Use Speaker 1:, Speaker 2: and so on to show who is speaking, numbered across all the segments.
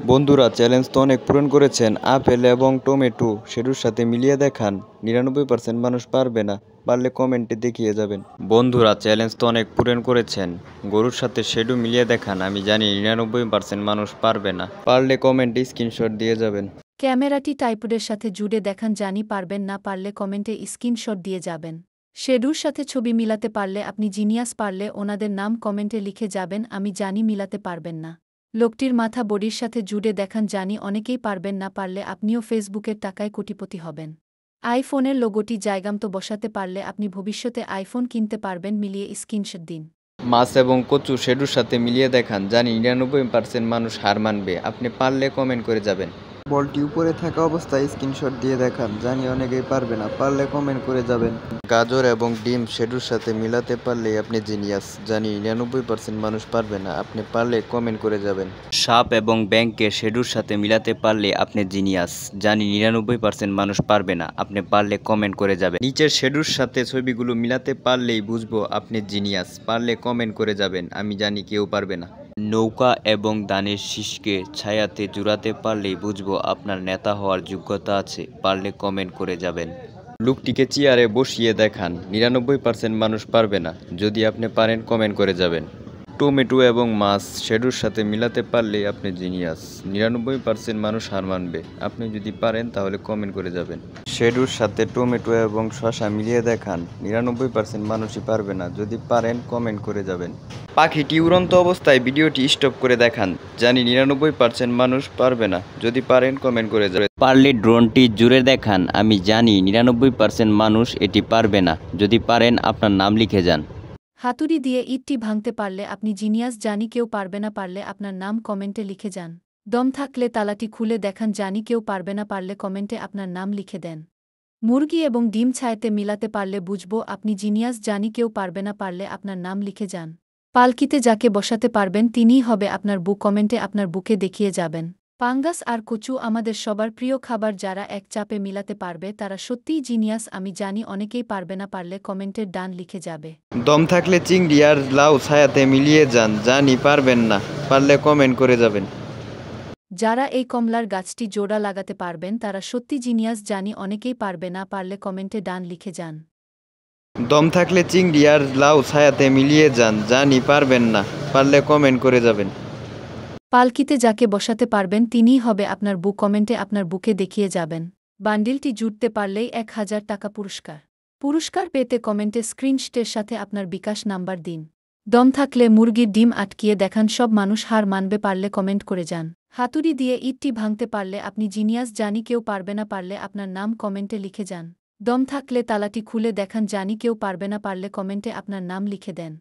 Speaker 1: বন্ধুরা, চ্যালেঞ্জ তো অনেক পূরণ করেছেন। আপেল এবং টমেটো সেটার সাথে মিলিয়ে দেখান। 99% মানুষ পারবে না, পারলে কমেন্টে দেখিয়ে যাবেন। বন্ধুরা, চ্যালেঞ্জ তো অনেক পূরণ করেছেন। গরুর সাথে শেডু মিলিয়ে দেখান। আমি জানি 99% মানুষ পারবে না, পারলে কমেন্টে স্ক্রিনশট দিয়ে যাবেন।
Speaker 2: ক্যামেরাটি ট্রাইপডের সাথে জুড়ে দেখান। জানি পারবেন না, পারলে কমেন্টে স্ক্রিনশট দিয়ে যাবেন। শেডুর সাথে ছবি মিলাতে পারলে আপনি জিনিয়াস, পারলে ওনাদের নাম কমেন্টে লিখে যাবেন। আমি জানি মিলাতে পারবেন না। লোকটির মাথা বডির সাথে জুড়ে দেখান। জানি অনেকেই পারবেন না, পারলে আপনিও ফেসবুকের টাকায় কোটিপতি হবেন। আইফোনের লোগোটি জায়গামতো বসাতে পারলে আপনি ভবিষ্যতে আইফোন কিনতে পারবেন। মিলিয়ে স্ক্রিনশট দিন।
Speaker 1: মাছ এবং কচু সেডুর সাথে মিলিয়ে দেখান। জানি 99% মানুষ হার মানবে, আপনি পারলে কমেন্ট করে যাবেন। বলটি উপরে থাকা অবস্থায় স্ক্রিনশট দিয়ে দেখান। জানি অনেকেই পারবে না, পারলে কমেন্ট করে যাবেন। গাজর এবং ডিম সেডুর সাথে মিলাতে পারলে আপনি জিনিয়াস। জানি 99% মানুষ পারবে না, আপনি পারলে কমেন্ট করে যাবেন। সাপ এবং ব্যাংককে সেডুর সাথে মিলাতে পারলে আপনি জিনিয়াস। জানি 99% মানুষ পারবে না, আপনি পারলে কমেন্ট করে যাবেন। নিচের সেডুর সাথে ছবিগুলো মিলাতে পারলেই বুঝবো আপনি জিনিয়াস, পারলে কমেন্ট করে যাবেন। আমি জানি কেউ পারবে না। নৌকা এবং ধানের শীষকে ছায়াতে জুড়াতে পারলেই বুঝবো আপনার নেতা হওয়ার যোগ্যতা আছে, পারলে কমেন্ট করে যাবেন। লোকটিকে চেয়ারে বসিয়ে দেখান। 99% মানুষ পারবে না, যদি আপনি পারেন কমেন্ট করে যাবেন। টমেটো এবং মাছ সেডুর সাথে মিলাতে পারলেই আপনি জিনিয়াস। 99% মানুষ হার মানবে, আপনি যদি পারেন তাহলে কমেন্ট করে যাবেন। সেডুর সাথে টমেটো এবং শসা মিলিয়ে দেখান। 99% মানুষই পারবে না, যদি পারেন কমেন্ট করে যাবেন। পাখিটি উড়ন্ত অবস্থায় ভিডিওটি স্টপ করে দেখান। জানি 99% মানুষ পারবে না, যদি পারেন কমেন্ট করে যাবেন। পারলে ড্রোনটি জুড়ে দেখান। আমি জানি 99% মানুষ এটি পারবে না, যদি পারেন আপনার নাম লিখে যান।
Speaker 2: হাতুড়ি দিয়ে ইটটি ভাঙতে পারলে আপনি জিনিয়াস। জানি কেউ পারবে না, পারলে আপনার নাম কমেন্টে লিখে যান। দম থাকলে তালাটি খুলে দেখান। জানি কেউ পারবে না, পারলে কমেন্টে আপনার নাম লিখে দেন। মুরগি এবং ডিম ছায়াতে মিলাতে পারলে বুঝবো আপনি জিনিয়াস। জানি কেউ পারবে না, পারলে আপনার নাম লিখে যান। পালকিতে যাকে বসাতে পারবেন তিনিই হবে আপনার বুক। কমেন্টে আপনার বুকে দেখিয়ে যাবেন। পাঙ্গাস আর কচু আমাদের সবার প্রিয় খাবার। যারা এক চাপে মিলাতে পারবে তারা সত্যিই জিনিয়াস। আমি জানি অনেকেই পারবে না, পারলে কমেন্টের ডান লিখে যাবে।
Speaker 1: দম থাকলে চিংড়ি আর লাউ ছায়াতে মিলিয়ে যান। জানি পারবেন না, পারলে কমেন্ট করে যাবেন।
Speaker 2: যারা এই কমলার গাছটি জোড়া লাগাতে পারবেন তারা সত্যি জিনিয়াস। জানি অনেকেই পারবে না, পারলে কমেন্টে ডান লিখে যান।
Speaker 1: দম থাকলে চিংড়ি আর লাউ ছায়াতে মিলিয়ে যান। জানি পারবেন না, পারলে কমেন্ট করে যাবেন।
Speaker 2: পালকিতে যাকে বসাতে পারবেন তিনিই হবে আপনার বুক। কমেন্টে আপনার বুকে দেখিয়ে যাবেন। বান্ডিলটি জুটতে পারলেই 1000 টাকা পুরস্কার। পুরস্কার পেতে কমেন্টে স্ক্রিনশটের সাথে আপনার বিকাশ নাম্বার দিন। দম থাকলে মুরগির ডিম আটকিয়ে দেখান। সব মানুষ হার মানবে, পারলে কমেন্ট করে যান। হাতুড়ি দিয়ে ইটটি ভাঙতে পারলে আপনি জিনিয়াস। জানি কেউ পারবে না, পারলে আপনার নাম কমেন্টে লিখে যান। দম থাকলে তালাটি খুলে দেখান। জানি কেউ পারবে না, পারলে কমেন্টে আপনার নাম লিখে দেন।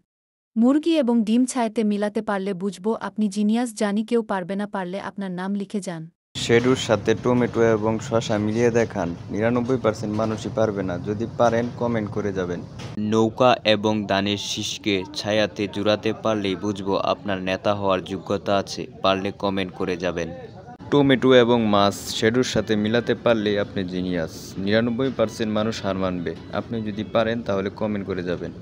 Speaker 2: মুরগি এবং ডিম ছায়াতে মিলাতে পারলে বুঝবো আপনি জিনিয়াস। জানি কেউ পারবে না, পারলে আপনার নাম লিখে যান।
Speaker 1: সেডুর সাথে টমেটো এবং শসা মিলিয়ে দেখান। 99% মানুষই পারবে না, যদি পারেন কমেন্ট করে যাবেন। নৌকা এবং ধানের শীষকে ছায়াতে জুড়াতে পারলেই বুঝবো আপনার নেতা হওয়ার যোগ্যতা আছে, পারলে কমেন্ট করে যাবেন। টমেটো এবং মাছ সেডুর সাথে মিলাতে পারলেই আপনি জিনিয়াস। 99% মানুষ হার মানবে, আপনি যদি পারেন তাহলে কমেন্ট করে যাবেন।